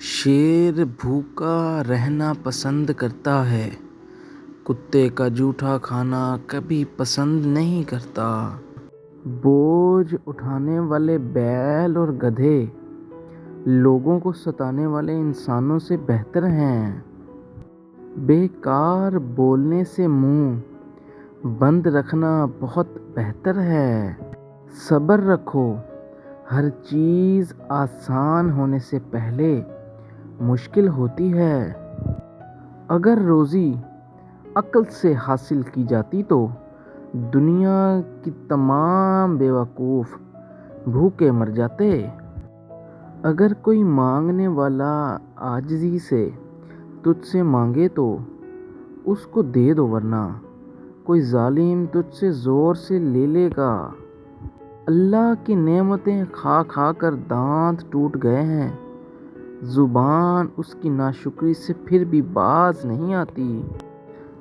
شیر بھوکا رہنا پسند کرتا ہے، کتے کا جھوٹا کھانا کبھی پسند نہیں کرتا۔ بوجھ اٹھانے والے بیل اور گدھے لوگوں کو ستانے والے انسانوں سے بہتر ہیں۔ بیکار بولنے سے منہ بند رکھنا بہت بہتر ہے۔ صبر رکھو، ہر چیز آسان ہونے سے پہلے مشکل ہوتی ہے۔ اگر روزی عقل سے حاصل کی جاتی تو دنیا کے تمام بیوقوف بھوکے مر جاتے۔ اگر کوئی مانگنے والا عاجزی سے تجھ سے مانگے تو اس کو دے دو، ورنہ کوئی ظالم تجھ سے زور سے لے لے گا۔ اللہ کی نعمتیں کھا کھا کر دانت ٹوٹ گئے ہیں، زبان اس کی ناشکری سے پھر بھی باز نہیں آتی۔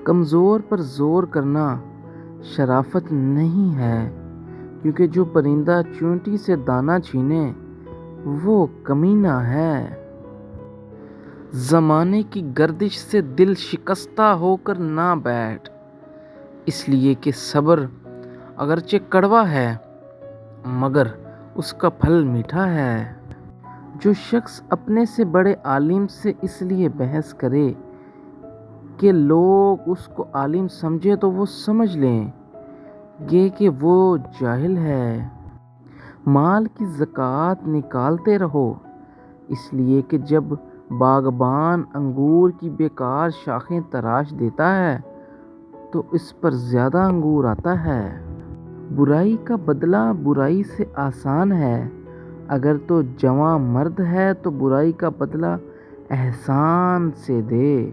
کمزور پر زور کرنا شرافت نہیں ہے، کیونکہ جو پرندہ چیونٹی سے دانہ چھینے وہ کمینہ ہے۔ زمانے کی گردش سے دل شکستہ ہو کر نہ بیٹھ، اس لیے کہ صبر اگرچہ کڑوا ہے مگر اس کا پھل میٹھا ہے۔ جو شخص اپنے سے بڑے عالم سے اس لیے بحث کرے کہ لوگ اس کو عالم سمجھیں تو وہ سمجھ لیں گے کہ وہ جاہل ہے۔ مال کی زکوٰۃ نکالتے رہو، اس لیے کہ جب باغبان انگور کی بیکار شاخیں تراش دیتا ہے تو اس پر زیادہ انگور آتا ہے۔ برائی کا بدلہ برائی سے آسان ہے، اگر تو جواں مرد ہے تو برائی کا بدلہ احسان سے دے۔